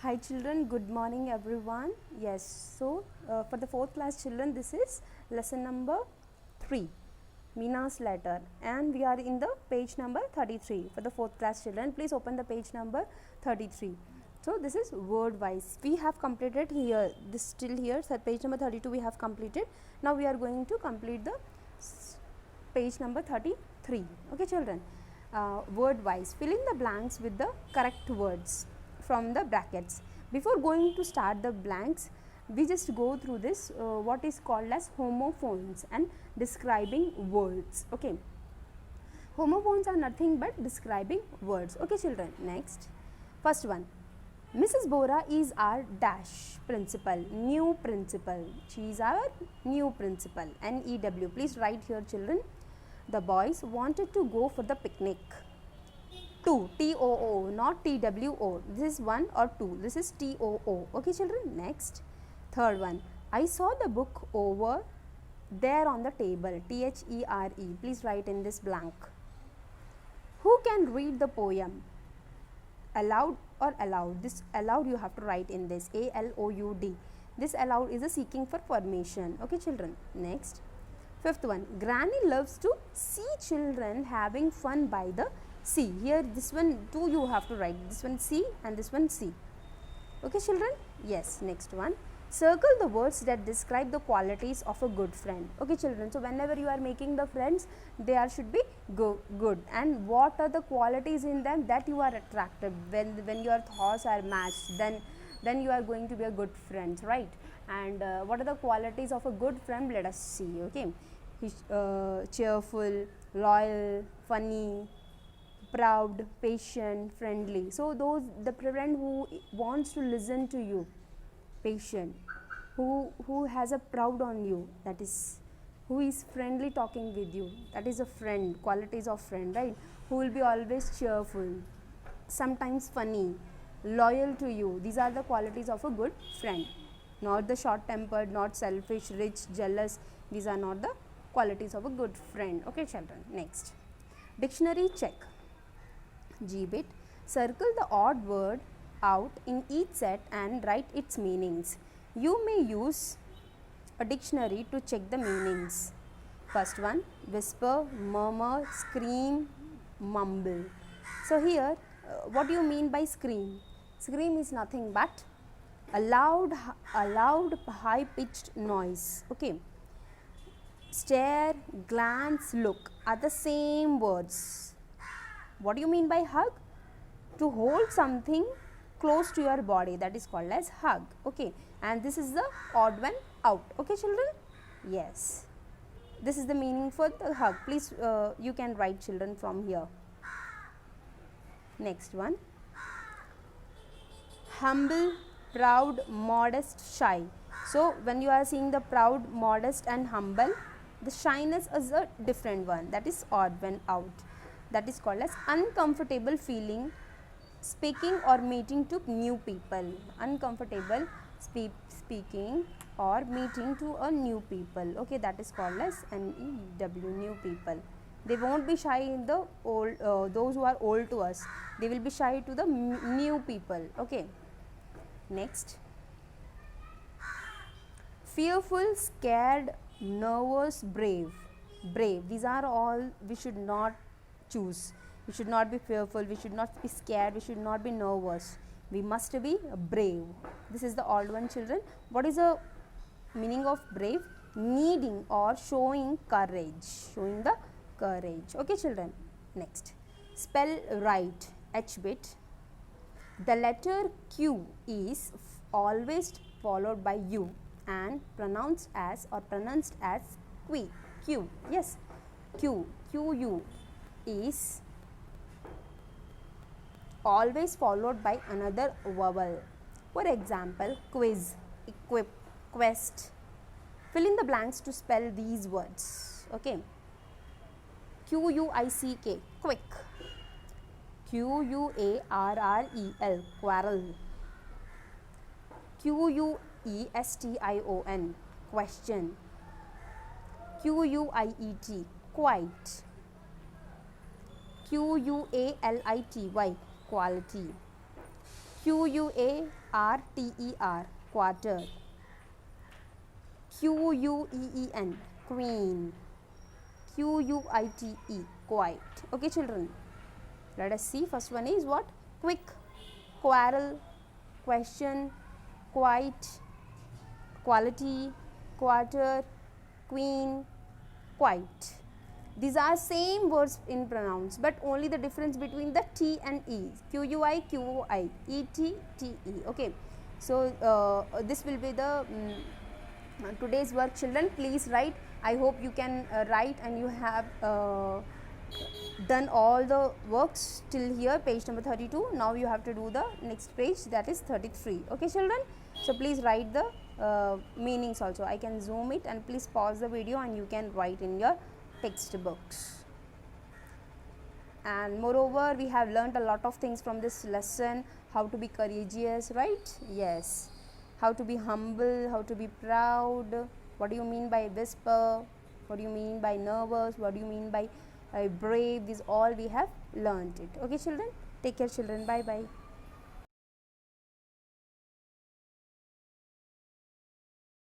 Hi children, good morning everyone. Yes, so for the 4th class children, this is lesson number 3, Mina's letter, and we are in the page number 33. For the 4th class children, please open the page number 33. So this is word wise. We have completed here, this still here, so page number 32 we have completed. Now we are going to complete the page number 33. Okay children, word wise, fill in the blanks with the correct words from the brackets. Before going to start the blanks, we just go through this what is called as homophones and describing words. Okay, homophones are nothing but describing words. Okay children, next, first one, Mrs. Bora is our dash principal, new principal. She is our new principal, NEW. Please write here children. The boys wanted to go for the picnic. 2, T-O-O, not T-W-O. This is 1 or 2. This is T-O-O. Okay children, next. Third one, I saw the book over there on the table, T-H-E-R-E. Please write in this blank. Who can read the poem? Aloud or allowed? This allowed you have to write in this, A-L-O-U-D. This allowed is a seeking for permission. Okay children, next. Fifth one, Granny loves to see children having fun by the sea. Here this one too you have to write, this one C and this one C. Okay children, yes. Next one, circle the words that describe the qualities of a good friend. Okay children, so whenever you are making the friends, they should be good, and what are the qualities in them that you are attracted. When your thoughts are matched, then you are going to be a good friend, right? And what are the qualities of a good friend? Let us see. Okay, he's cheerful, loyal, funny, proud, patient, friendly. So those, the friend who wants to listen to you, patient, who has a proud on you, that is, who is friendly talking with you, that is a friend. Qualities of friend, right? Who will be always cheerful, sometimes funny, loyal to you. These are the qualities of a good friend. Not the short tempered, not selfish, rich, jealous. These are not the qualities of a good friend. Okay children, next, dictionary check. G-bit, circle the odd word out in each set and write its meanings. You may use a dictionary to check the meanings. First one, whisper, murmur, scream, mumble. So here, what do you mean by scream? Scream is nothing but a loud high-pitched noise. Okay. Stare, glance, look are the same words. What do you mean by hug? To hold something close to your body, that is called as hug. Okay, and this is the odd one out. Okay children, yes, this is the meaning for the hug. Please you can write children from here. Next one, humble, proud, modest, shy. So when you are seeing the proud, modest and humble, the shyness is a different one, that is odd one out. That is called as uncomfortable feeling speaking or meeting to new people. Uncomfortable speaking or meeting to a new people. Okay, that is called as NEW, new people. They won't be shy in the old, those who are old to us. They will be shy to the new people. Okay, next, fearful, scared, nervous, brave. Brave, these are all we should not choose. We should not be fearful, we should not be scared, we should not be nervous. We must be brave. This is the old one children. What is the meaning of brave? Needing or showing courage. Showing the courage. Okay children, next, spell right. H-bit, the letter Q is always followed by U and pronounced as Q. Yes, Q-U is always followed by another vowel. For example, quiz, equip, quest. Fill in the blanks to spell these words. Okay, Q-U-I-C-K, quick. Q-U-A-R-R-E-L, quarrel. Q-U-E-S-T-I-O-N, question. Q-U-I-E-T, quite. Q-U-A-L-I-T-Y, quality. Q-U-A-R-T-E-R, quarter. Q-U-E-E-N, queen. Q-U-I-T-E, quiet. Okay children, let us see. First one is what? Quick, quarrel, question, quiet, quality, quarter, queen, quiet. These are same words in pronouns, but only the difference between the T and E. Q-U-I, Q-O-I, E-T, T-E. Okay. So, this will be the today's work children. Please write. I hope you can write and you have done all the works till here, page number 32. Now you have to do the next page, that is 33. Okay children. So, please write the meanings also. I can zoom it, and please pause the video and you can write in your textbooks. And moreover, we have learnt a lot of things from this lesson. How to be courageous, right? Yes. How to be humble, how to be proud. What do you mean by whisper? What do you mean by nervous? What do you mean by brave? These all we have learnt it. Okay children, take care children, bye bye.